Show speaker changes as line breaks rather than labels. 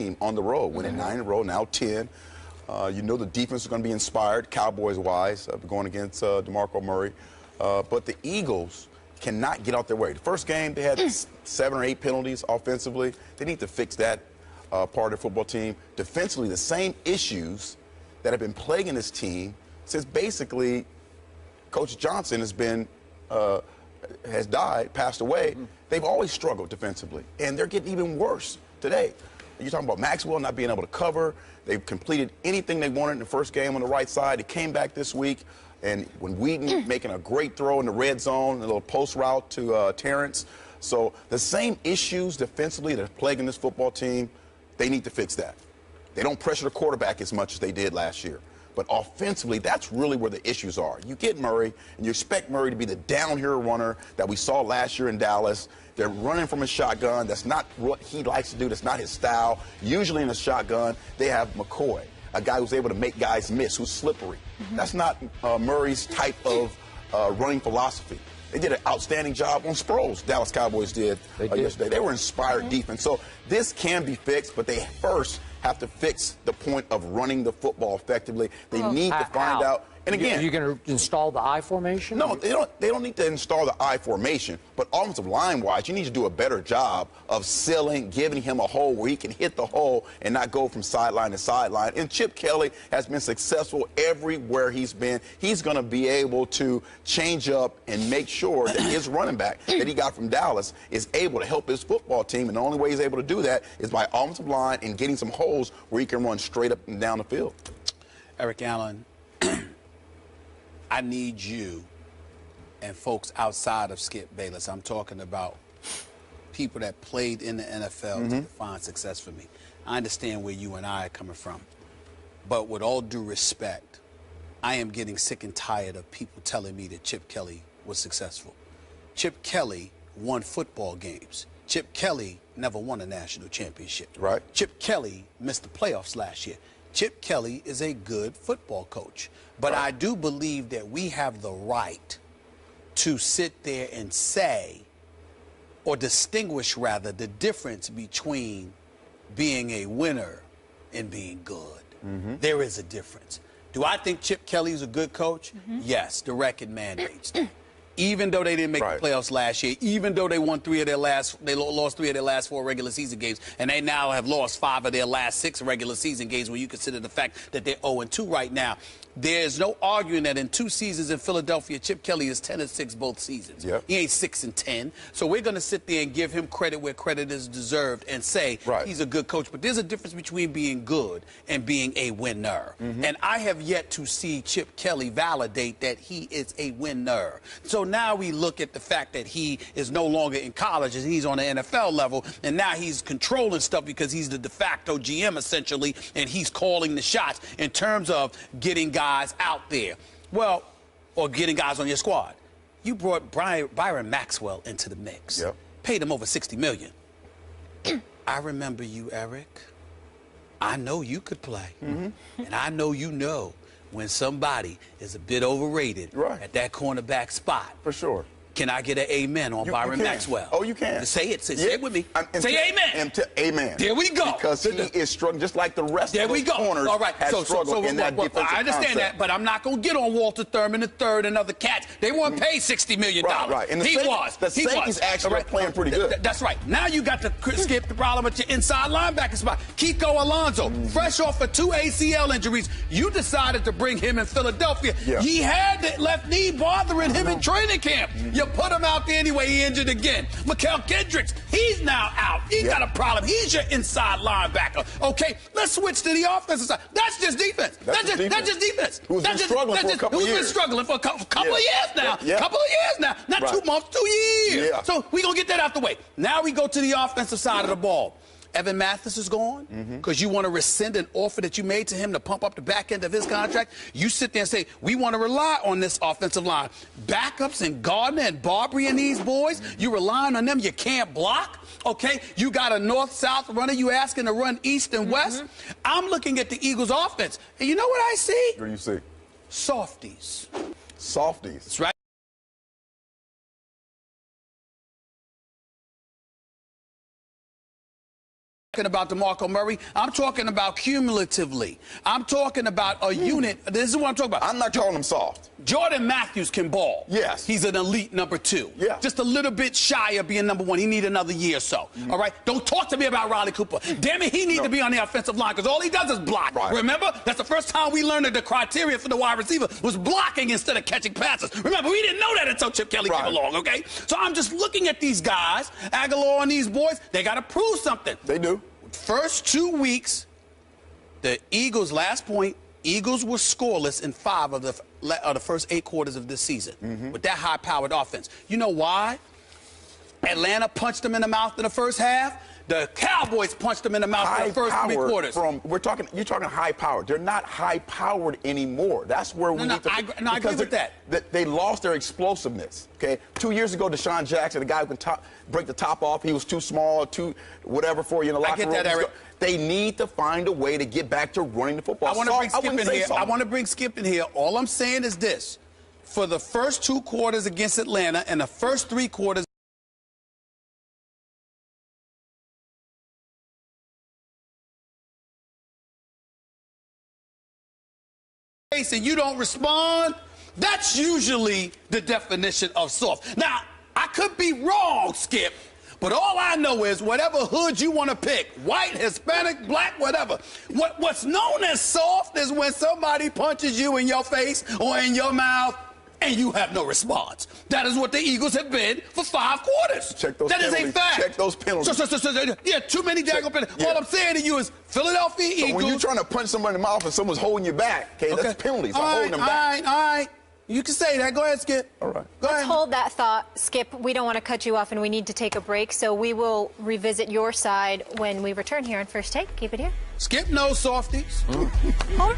team on the road, winning 9 in a row, now 10. You know the defense is going to be inspired, Cowboys-wise, going against DeMarco Murray. But the Eagles cannot get out their way. The first game, they had 7 or 8 penalties offensively. They need to fix that part of their football team. Defensively, the same issues that have been plaguing this team since basically Coach Johnson has died, passed away. They've always struggled defensively, and they're getting even worse today. You're talking about Maxwell not being able to cover. They've completed anything they wanted in the first game on the right side. They came back this week, and when Wheaton making a great throw in the red zone, a little post route to Terrence. So the same issues defensively that are plaguing this football team, they need to fix that. They don't pressure the quarterback as much as they did last year. But offensively, that's really where the issues are. You get Murray, and you expect Murray to be the down here runner that we saw last year in Dallas. They're running from a shotgun. That's not what he likes to do. That's not his style. Usually in a shotgun, they have McCoy, a guy who's able to make guys miss, who's slippery. That's not Murray's type of running philosophy. They did an outstanding job on Sproles, Dallas Cowboys did yesterday. They were inspired defense. So this can be fixed, but they first have to fix the point of running the football effectively. They need to find out. And again,
are you going to install the I formation?
No, they don't need to install the I formation. But offensive line-wise, you need to do a better job of sealing, giving him a hole where he can hit the hole and not go from sideline to sideline. And Chip Kelly has been successful everywhere he's been. He's going to be able to change up and make sure that his running back that he got from Dallas is able to help his football team. And the only way he's able to do that is by offensive line and getting some holes where he can run straight up and down the field.
Eric Allen, I need you and folks outside of Skip Bayless. I'm talking about people that played in the NFL to define success for me. I understand where you and I are coming from. But with all due respect, I am getting sick and tired of people telling me that Chip Kelly was successful. Chip Kelly won football games. Chip Kelly never won a national championship.
Right.
Chip Kelly missed the playoffs last year. Chip Kelly is a good football coach. But I do believe that we have the right to sit there and say, or distinguish rather, the difference between being a winner and being good. There is a difference. Do I think Chip Kelly is a good coach? Yes, the record mandates that. Even though they didn't make the playoffs last year, even though they won they lost 3 of their last 4 regular season games, and they now have lost 5 of their last 6 regular season games when you consider the fact that they're 0-2 right now. There's no arguing that in 2 seasons in Philadelphia, Chip Kelly is 10-6 both seasons. He ain't 6-10. So we're going to sit there and give him credit where credit is deserved and say he's a good coach. But there's a difference between being good and being a winner. And I have yet to see Chip Kelly validate that he is a winner. So now we look at the fact that he is no longer in college and he's on the NFL level, and now he's controlling stuff because he's the de facto GM essentially, and he's calling the shots in terms of getting guys out there. Well, or getting guys on your squad. You brought Byron Maxwell into the mix. Paid him over $60 million. I remember you, Eric. I know you could play. And I know you know when somebody is a bit overrated at that cornerback spot.
For sure.
Can I get an amen on Byron Maxwell?
Oh, you can.
Say it. Say it with me. Say amen.
Amen.
There we go.
Because he is struggling just like the rest of the corners.
All right.
Struggled in that defensive
I understand that, but I'm not going to get on Walter Thurman III and other cats. They weren't paid $60 million.
Right. And the safeties actually are playing pretty good.
That's right. Now you got to skip the problem at your inside linebacker spot. Kiko Alonso, fresh off of 2 ACL injuries, you decided to bring him in Philadelphia. He had the left knee bothering him in training camp. You put him out there anyway, he injured again. Mikael Kendricks, he's now out. He's got a problem. He's your inside linebacker. Okay, let's switch to the offensive side. That's just defense. That's just defense.
Who's been struggling for a couple of years.
Who's been struggling for a couple of years now. Couple of years now. Not 2 months, 2 years. So we're going to get that out the way. Now we go to the offensive side of the ball. Evan Mathis is gone because you want to rescind an offer that you made to him to pump up the back end of his contract. You sit there and say, we want to rely on this offensive line. Backups and Gardner and Barbary and these boys, you relying on them. You can't block. Okay, you got a north-south runner. You asking to run east and west. I'm looking at the Eagles' offense, and you know what I see?
What do you see?
Softies.
Softies.
That's right. about DeMarco Murray. I'm talking about cumulatively. I'm talking about a unit. This is what I'm talking about.
I'm not calling him soft.
Jordan Matthews can ball.
Yes.
He's an elite number 2.
Yeah.
Just a little bit shy of being number 1. He need another year or so. All right? Don't talk to me about Riley Cooper. Damn it, he need to be on the offensive line because all he does is block.
Right.
Remember? That's the first time we learned that the criteria for the wide receiver was blocking instead of catching passes. Remember, we didn't know that until Chip Kelly came along, okay? So I'm just looking at these guys, Aguilar and these boys, they got to prove something.
They do.
First 2 weeks, the Eagles, last point, Eagles were scoreless in 5 of the first 8 quarters of this season with that high-powered offense. You know why? Atlanta punched them in the mouth in the first half. The Cowboys punched them in the mouth in the first 3 quarters.
You're talking high power. They're not high powered anymore. That's where we need to.
I agree with that.
They lost their explosiveness. Okay, 2 years ago, Deshaun Jackson, the guy who can break the top off, he was too small, too whatever for you in the locker room.
I get that, Eric.
They need to find a way to get back to running the football.
I want to bring Skip in here. I want to bring Skip in here. All I'm saying is this: for the first 2 quarters against Atlanta and the first 3 quarters. And you don't respond, that's usually the definition of soft. Now, I could be wrong, Skip, but all I know is whatever hood you want to pick, white, Hispanic, black, whatever, what's known as soft is when somebody punches you in your face or in your mouth and you have no response. That is what the Eagles have been for 5 quarters.
Check those
that
penalties.
Is a fact.
Check those penalties.
Yeah, too many daggone penalties.
Yeah.
All I'm saying to you is Philadelphia Eagles.
When you're trying to punch somebody in the mouth and someone's holding you back, okay, that's penalties. I'm holding them back.
All right. You can say that. Go ahead, Skip.
All right.
Go
Let's
ahead.
hold that thought, Skip. We don't want to cut you off, and we need to take a break, so we will revisit your side when we return here on First Take. Keep it here.
Skip knows softies.
Hold on.